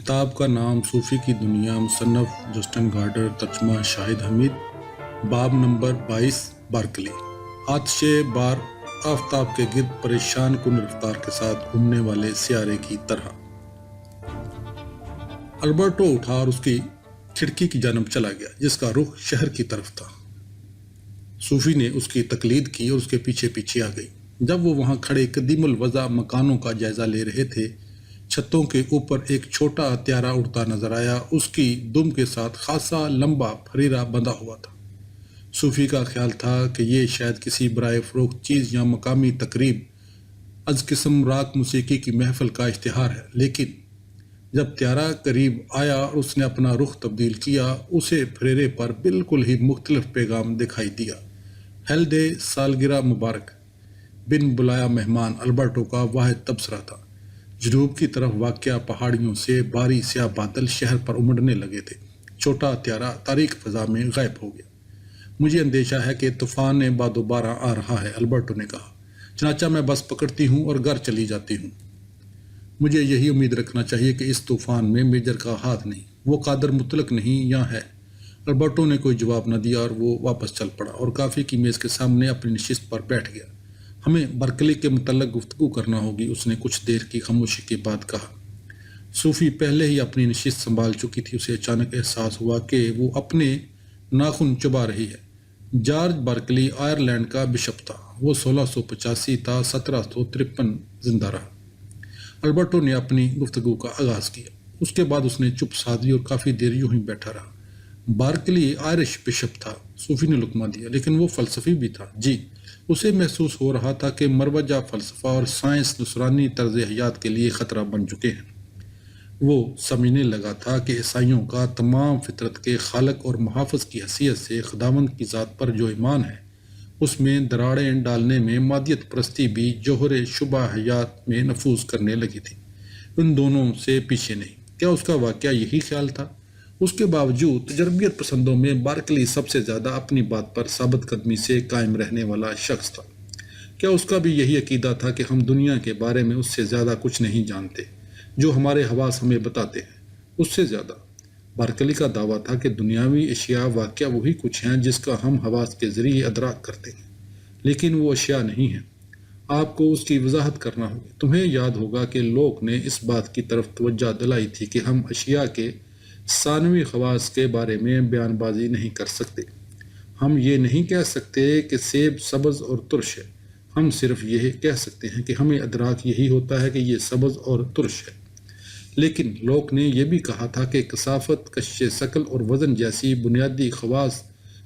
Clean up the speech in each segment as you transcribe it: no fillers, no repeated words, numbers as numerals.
کتاب کا نام صوفی کی دنیا، مصنف جسٹن گارڈر، ترجمہ شاہد حمید، باب نمبر 22 بارکلی۔ آتش بار آفتاب کے گرد پریشان کن رفتار کے ساتھ گھومنے والے سیارے کی طرح۔ البرٹو اٹھا اور اس کی کھڑکی کی جانب چلا گیا جس کا رخ شہر کی طرف تھا۔ صوفی نے اس کی تقلید کی اور اس کے پیچھے پیچھے آ گئی۔ جب وہ وہاں کھڑے قدیم الوضع مکانوں کا جائزہ لے رہے تھے، چھتوں کے اوپر ایک چھوٹا ہتھیارہ اڑتا نظر آیا۔ اس کی دم کے ساتھ خاصا لمبا پھریرا بندھا ہوا تھا۔ صوفی کا خیال تھا کہ یہ شاید کسی برائے فروخت چیز یا مقامی تقریب از قسم راک موسیقی کی محفل کا اشتہار ہے، لیکن جب ہتھیارہ قریب آیا اور اس نے اپنا رخ تبدیل کیا، اسے پھریرے پر بالکل ہی مختلف پیغام دکھائی دیا۔ ہیلڈے سالگرہ مبارک۔ بن بلایا مہمان البرٹو کا واحد تبصرہ تھا۔ جنوب کی طرف واقع پہاڑیوں سے بھاری سیاہ بادل شہر پر امڑنے لگے تھے۔ چھوٹا ہتھیارہ تاریک فضا میں غائب ہو گیا۔ مجھے اندیشہ ہے کہ طوفان بادوبارہ آ رہا ہے، البرٹو نے کہا۔ چنانچہ میں بس پکڑتی ہوں اور گھر چلی جاتی ہوں۔ مجھے یہی امید رکھنا چاہیے کہ اس طوفان میں میجر کا ہاتھ نہیں، وہ قادر مطلق نہیں یا ہے۔ البرٹو نے کوئی جواب نہ دیا اور وہ واپس چل پڑا اور کافی کی میز کے سامنے اپنی نشست پر بیٹھ گیا۔ ہمیں برکلی کے متعلق گفتگو کرنا ہوگی، اس نے کچھ دیر کی خاموشی کے بعد کہا۔ صوفی پہلے ہی اپنی نشست سنبھال چکی تھی۔ اسے اچانک احساس ہوا کہ وہ اپنے ناخن چبا رہی ہے۔ جارج برکلی آئرلینڈ کا بشپ تھا۔ وہ 1685 تا 1753 زندہ رہا۔ البرٹو نے اپنی گفتگو کا آغاز کیا۔ اس کے بعد اس نے چپ سادھی اور کافی دیر یوں ہی بیٹھا رہا۔ بارکلی آئرش بشپ تھا، صوفی نے لقمہ دیا، لیکن وہ فلسفی بھی تھا۔ جی، اسے محسوس ہو رہا تھا کہ مروجہ فلسفہ اور سائنس نصرانی طرز حیات کے لیے خطرہ بن چکے ہیں۔ وہ سمجھنے لگا تھا کہ عیسائیوں کا تمام فطرت کے خالق اور محافظ کی حیثیت سے خداوند کی ذات پر جو ایمان ہے، اس میں دراڑیں ڈالنے میں مادیت پرستی بھی جوہر شبہ حیات میں نفوذ کرنے لگی تھی۔ ان دونوں سے پیچھے نہیں۔ کیا اس کا واقعہ یہی خیال تھا؟ اس کے باوجود تجربیت پسندوں میں بارکلی سب سے زیادہ اپنی بات پر ثابت قدمی سے قائم رہنے والا شخص تھا۔ کیا اس کا بھی یہی عقیدہ تھا کہ ہم دنیا کے بارے میں اس سے زیادہ کچھ نہیں جانتے جو ہمارے حواس ہمیں بتاتے ہیں؟ اس سے زیادہ۔ بارکلی کا دعویٰ تھا کہ دنیاوی اشیاء واقعہ وہی کچھ ہیں جس کا ہم حواس کے ذریعے ادراک کرتے ہیں، لیکن وہ اشیاء نہیں ہیں۔ آپ کو اس کی وضاحت کرنا ہوگی۔ تمہیں یاد ہوگا کہ لوک نے اس بات کی طرف توجہ دلائی تھی کہ ہم اشیاء کے ثانوی خواص کے بارے میں بیان بازی نہیں کر سکتے۔ ہم یہ نہیں کہہ سکتے کہ سیب سبز اور ترش ہے، ہم صرف یہ کہہ سکتے ہیں کہ ہمیں ادراک یہی ہوتا ہے کہ یہ سبز اور ترش ہے۔ لیکن لوک نے یہ بھی کہا تھا کہ کثافت، کشش شکل اور وزن جیسی بنیادی خواص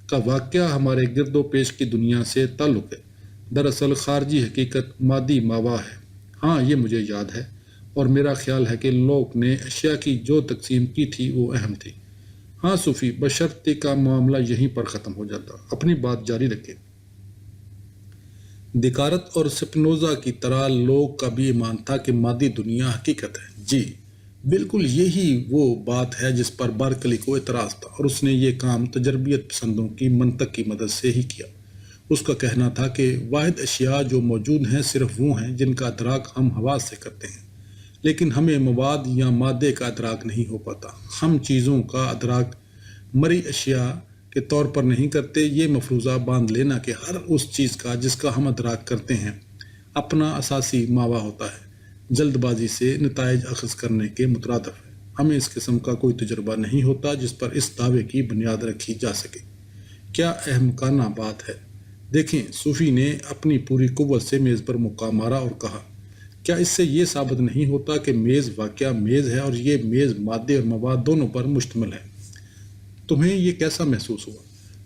کا واقعہ ہمارے گرد و پیش کی دنیا سے تعلق ہے۔ دراصل خارجی حقیقت مادی ماوا ہے۔ ہاں، یہ مجھے یاد ہے، اور میرا خیال ہے کہ لوک نے اشیاء کی جو تقسیم کی تھی وہ اہم تھی۔ ہاں صوفی، بشرطے کا معاملہ یہیں پر ختم ہو جاتا۔ اپنی بات جاری رکھے۔ دیکارت اور سپنوزا کی طرح لوک کا بھی ایمان تھا کہ مادی دنیا حقیقت ہے۔ جی، بالکل یہی وہ بات ہے جس پر بارکلی کو اعتراض تھا، اور اس نے یہ کام تجربیت پسندوں کی منطق کی مدد سے ہی کیا۔ اس کا کہنا تھا کہ واحد اشیاء جو موجود ہیں صرف وہ ہیں جن کا ادراک ہم حواس سے کرتے ہیں، لیکن ہمیں مواد یا مادے کا ادراک نہیں ہو پاتا۔ ہم چیزوں کا ادراک مری اشیاء کے طور پر نہیں کرتے۔ یہ مفروضہ باندھ لینا کہ ہر اس چیز کا جس کا ہم ادراک کرتے ہیں اپنا اساسی ماوا ہوتا ہے، جلد بازی سے نتائج اخذ کرنے کے مترادف ہے۔ ہمیں اس قسم کا کوئی تجربہ نہیں ہوتا جس پر اس دعوے کی بنیاد رکھی جا سکے۔ کیا احمقانہ بات ہے! دیکھیں، صوفی نے اپنی پوری قوت سے میز پر مکہ مارا اور کہا، کیا اس سے یہ ثابت نہیں ہوتا کہ میز واقعہ میز ہے اور یہ میز مادے اور مواد دونوں پر مشتمل ہے؟ تمہیں یہ کیسا محسوس ہوا؟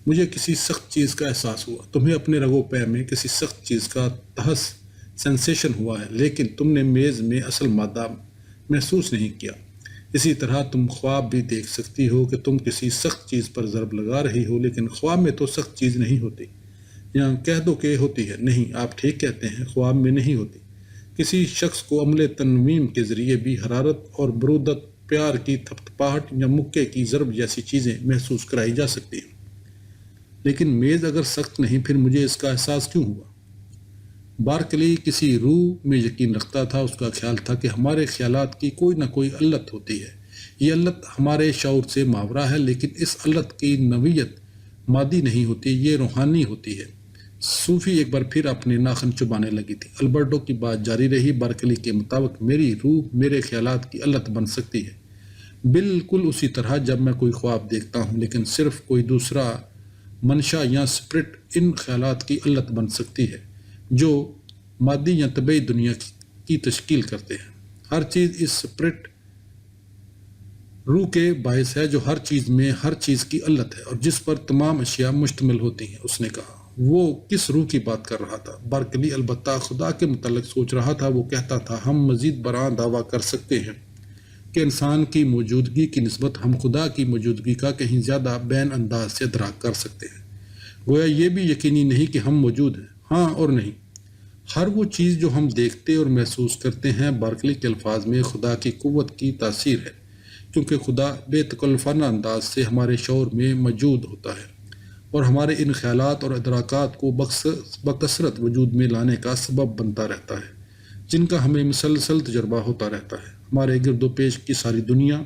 مجھے کسی سخت چیز کا احساس ہوا۔ تمہیں اپنے رگ و پے میں کسی سخت چیز کا تحس سینسیشن ہوا ہے، لیکن تم نے میز میں اصل مادہ محسوس نہیں کیا۔ اسی طرح تم خواب بھی دیکھ سکتی ہو کہ تم کسی سخت چیز پر ضرب لگا رہی ہو، لیکن خواب میں تو سخت چیز نہیں ہوتی۔ یا کہہ دو کہ ہوتی ہے۔ نہیں، آپ ٹھیک کہتے ہیں، خواب میں نہیں ہوتی۔ کسی شخص کو عمل تنویم کے ذریعے بھی حرارت اور برودت، پیار کی تھپتھپاہٹ یا مکے کی ضرب جیسی چیزیں محسوس کرائی جا سکتی ہیں، لیکن میز اگر سخت نہیں، پھر مجھے اس کا احساس کیوں ہوا؟ بارکلی کسی روح میں یقین رکھتا تھا۔ اس کا خیال تھا کہ ہمارے خیالات کی کوئی نہ کوئی علت ہوتی ہے، یہ علت ہمارے شعور سے ماورا ہے، لیکن اس علت کی نوعیت مادی نہیں ہوتی، یہ روحانی ہوتی ہے۔ صوفی ایک بار پھر اپنے ناخن چبانے لگی تھی۔ البرٹو کی بات جاری رہی۔ بارکلی کے مطابق میری روح میرے خیالات کی علت بن سکتی ہے، بالکل اسی طرح جب میں کوئی خواب دیکھتا ہوں، لیکن صرف کوئی دوسرا منشا یا اسپرٹ ان خیالات کی علت بن سکتی ہے جو مادی یا طبعی دنیا کی تشکیل کرتے ہیں۔ ہر چیز اس اسپرٹ روح کے باعث ہے جو ہر چیز میں ہر چیز کی علت ہے اور جس پر تمام اشیاء مشتمل ہوتی ہیں، اس نے کہا۔ وہ کس روح کی بات کر رہا تھا؟ بارکلی البتہ خدا کے متعلق سوچ رہا تھا۔ وہ کہتا تھا، ہم مزید برآں دعویٰ کر سکتے ہیں کہ انسان کی موجودگی کی نسبت ہم خدا کی موجودگی کا کہیں زیادہ بین انداز سے ادراک کر سکتے ہیں۔ گویا یہ بھی یقینی نہیں کہ ہم موجود ہیں، ہاں اور نہیں۔ ہر وہ چیز جو ہم دیکھتے اور محسوس کرتے ہیں، بارکلی کے الفاظ میں خدا کی قوت کی تاثیر ہے، کیونکہ خدا بے تکلفانہ انداز سے ہمارے شعور میں موجود ہوتا ہے اور ہمارے ان خیالات اور ادراکات کو بکثرت وجود میں لانے کا سبب بنتا رہتا ہے، جن کا ہمیں مسلسل تجربہ ہوتا رہتا ہے۔ ہمارے گرد و پیش کی ساری دنیا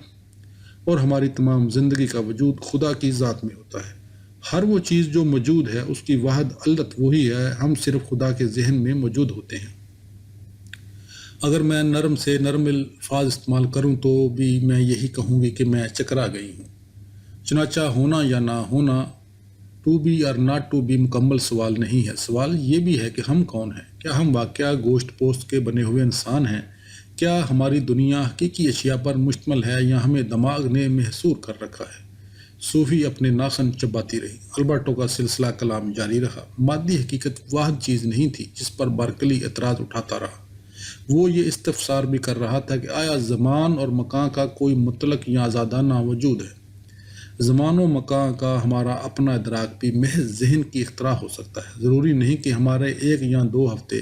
اور ہماری تمام زندگی کا وجود خدا کی ذات میں ہوتا ہے۔ ہر وہ چیز جو موجود ہے اس کی واحد علت وہی ہے، ہم صرف خدا کے ذہن میں موجود ہوتے ہیں۔ اگر میں نرم سے نرم الفاظ استعمال کروں تو بھی میں یہی کہوں گی کہ میں چکرا گئی ہوں۔ چنانچہ ہونا یا نہ ہونا، ٹو بی اور ناٹ ٹو بی مکمل سوال نہیں ہے۔ سوال یہ بھی ہے کہ ہم کون ہیں؟ کیا ہم واقعہ گوشت پوست کے بنے ہوئے انسان ہیں؟ کیا ہماری دنیا حقیقی اشیاء پر مشتمل ہے یا ہمیں دماغ نے محصور کر رکھا ہے؟ صوفی اپنے ناخن چباتی رہی۔ البرٹو کا سلسلہ کلام جاری رہا۔ مادی حقیقت واحد چیز نہیں تھی جس پر بارکلی اعتراض اٹھاتا رہا۔ وہ یہ استفسار بھی کر رہا تھا کہ آیا زمان اور مکان کا کوئی مطلق یا آزادانہ وجود ہے؟ زمان و مکان کا ہمارا اپنا ادراک بھی محض ذہن کی اختراع ہو سکتا ہے۔ ضروری نہیں کہ ہمارے 1 یا 2 ہفتے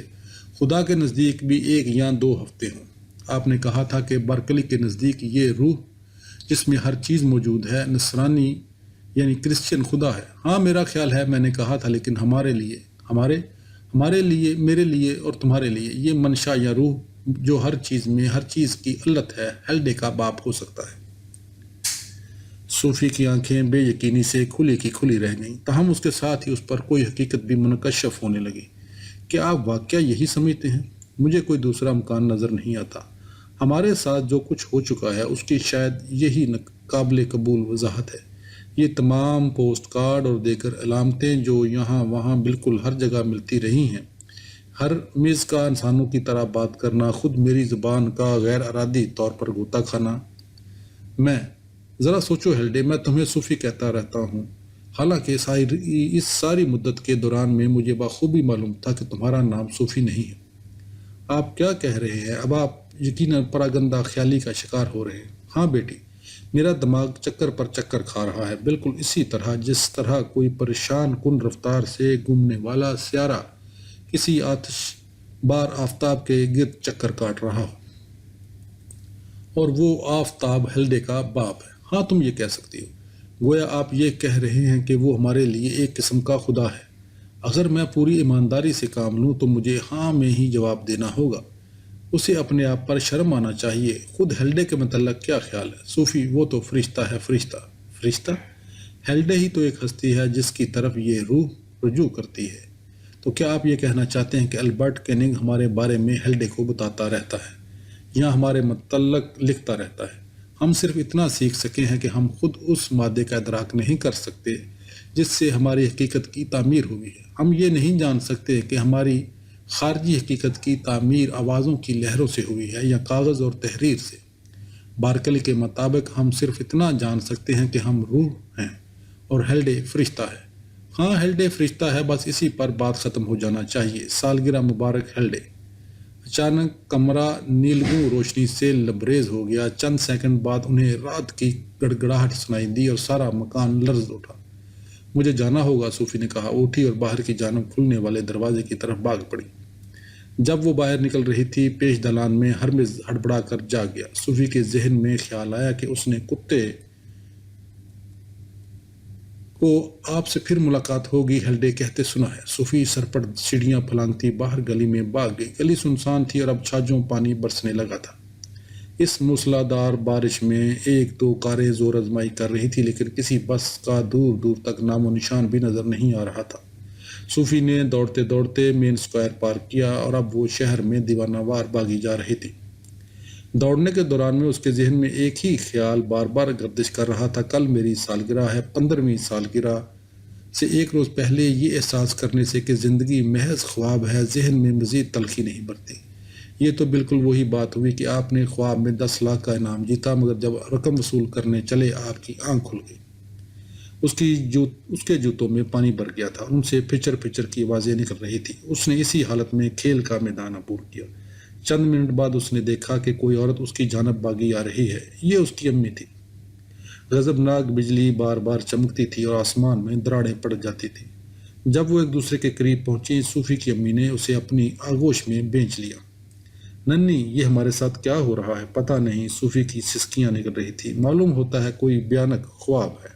خدا کے نزدیک بھی 1 یا 2 ہفتے ہوں۔ آپ نے کہا تھا کہ بارکلی کے نزدیک یہ روح جس میں ہر چیز موجود ہے نصرانی یعنی کرسچن خدا ہے۔ ہاں میرا خیال ہے، میں نے کہا تھا، لیکن ہمارے لیے میرے لیے اور تمہارے لیے یہ منشا یا روح جو ہر چیز میں ہر چیز کی علت ہے ہیلڈے کا باپ ہو سکتا ہے۔ صوفی کی آنکھیں بے یقینی سے کھلی کی کھلی رہ گئیں، تاہم اس کے ساتھ ہی اس پر کوئی حقیقت بھی منکشف ہونے لگی۔ کیا آپ واقعہ یہی سمجھتے ہیں؟ مجھے کوئی دوسرا مکان نظر نہیں آتا۔ ہمارے ساتھ جو کچھ ہو چکا ہے اس کی شاید یہی قابل قبول وضاحت ہے۔ یہ تمام پوسٹ کارڈ اور دیگر علامتیں جو یہاں وہاں بالکل ہر جگہ ملتی رہی ہیں، ہر میز کا انسانوں کی طرح بات کرنا، خود میری زبان کا غیر ارادی طور پر غوطہ کھانا۔ ذرا سوچو ہیلڈے، میں تمہیں صوفی کہتا رہتا ہوں، حالانکہ اس ساری مدت کے دوران میں مجھے بخوبی معلوم تھا کہ تمہارا نام صوفی نہیں ہے۔ آپ کیا کہہ رہے ہیں؟ اب آپ یقیناً پراگندہ خیالی کا شکار ہو رہے ہیں۔ ہاں بیٹی، میرا دماغ چکر پر چکر کھا رہا ہے، بالکل اسی طرح جس طرح کوئی پریشان کن رفتار سے گھومنے والا سیارہ کسی آتش بار آفتاب کے گرد چکر کاٹ رہا ہو، اور وہ آفتاب ہیلڈے کا باپ ہے۔ ہاں تم یہ کہہ سکتی ہو۔ گویا آپ یہ کہہ رہے ہیں کہ وہ ہمارے لیے ایک قسم کا خدا ہے۔ اگر میں پوری ایمانداری سے کام لوں تو مجھے ہاں میں ہی جواب دینا ہوگا۔ اسے اپنے آپ پر شرم آنا چاہیے۔ خود ہیلڈے کے متعلق کیا خیال ہے؟ صوفی، وہ تو فرشتہ ہے۔ فرشتہ؟ ہیلڈے ہی تو ایک ہستی ہے جس کی طرف یہ روح رجوع کرتی ہے۔ تو کیا آپ یہ کہنا چاہتے ہیں کہ البرٹ کیننگ ہمارے بارے میں ہیلڈے کو بتاتا رہتا ہے یا ہمارے متعلق لکھتا رہتا ہے؟ ہم صرف اتنا سیکھ سکے ہیں کہ ہم خود اس مادے کا ادراک نہیں کر سکتے جس سے ہماری حقیقت کی تعمیر ہوئی ہے۔ ہم یہ نہیں جان سکتے کہ ہماری خارجی حقیقت کی تعمیر آوازوں کی لہروں سے ہوئی ہے یا کاغذ اور تحریر سے۔ بارکلی کے مطابق ہم صرف اتنا جان سکتے ہیں کہ ہم روح ہیں اور ہیلڈے فرشتہ ہے۔ ہاں ہیلڈے فرشتہ ہے، بس اسی پر بات ختم ہو جانا چاہیے۔ سالگرہ مبارک ہیلڈے۔ اچانک کمرہ نیلگوں روشنی سے لبریز ہو گیا۔ چند سیکنڈ بعد انہیں رات کی گڑگڑاہٹ سنائی دی اور سارا مکان لرز اٹھا۔ مجھے جانا ہوگا، صوفی نے کہا، اٹھی اور باہر کی جانب کھلنے والے دروازے کی طرف بھاگ پڑی۔ جب وہ باہر نکل رہی تھی، پیش دالان میں ہرمز ہڑبڑا کر جاگ گیا۔ صوفی کے ذہن میں خیال آیا کہ اس نے کتے کو آپ سے پھر ملاقات ہوگی ہیلڈے کہتے سنا ہے۔ صوفی سرپٹ سیڑھیاں پھلانگتی باہر گلی میں بھاگ گئی۔ گلی سنسان تھی اور اب چھاجوں پانی برسنے لگا تھا۔ اس موسلادھار بارش میں ایک دو کاریں زور آزمائی کر رہی تھی، لیکن کسی بس کا دور دور تک نام و نشان بھی نظر نہیں آ رہا تھا۔ صوفی نے دوڑتے دوڑتے مین اسکوائر پار کیا اور اب وہ شہر میں دیوانہ وار بھاگی جا رہے تھے۔ دوڑنے کے دوران میں اس کے ذہن میں ایک ہی خیال بار بار گردش کر رہا تھا، کل میری سالگرہ ہے، 15ویں سالگرہ سے ایک روز پہلے یہ احساس کرنے سے کہ زندگی محض خواب ہے، ذہن میں مزید تلخی نہیں بڑھتی۔ یہ تو بالکل وہی بات ہوئی کہ آپ نے خواب میں 10 لاکھ کا انعام جیتا، مگر جب رقم وصول کرنے چلے آپ کی آنکھ کھل گئی۔ اس کے جوتوں میں پانی بھر گیا تھا، ان سے پچر پچر کی آوازیں نکل رہی تھی۔ اس نے اسی حالت میں کھیل کا میدان عبور کیا۔ چند منٹ بعد اس نے دیکھا کہ کوئی عورت اس کی جانب بھاگی آ رہی ہے۔ یہ اس کی امی تھی۔ غضبناک بجلی بار بار چمکتی تھی اور آسمان میں دراڑیں پڑ جاتی تھیں۔ جب وہ ایک دوسرے کے قریب پہنچی، صوفی کی امی نے اسے اپنی آغوش میں بھینچ لیا۔ ننھی، یہ ہمارے ساتھ کیا ہو رہا ہے؟ پتہ نہیں، صوفی کی سسکیاں نکل رہی تھی۔ معلوم ہوتا ہے کوئی بھیانک خواب ہے۔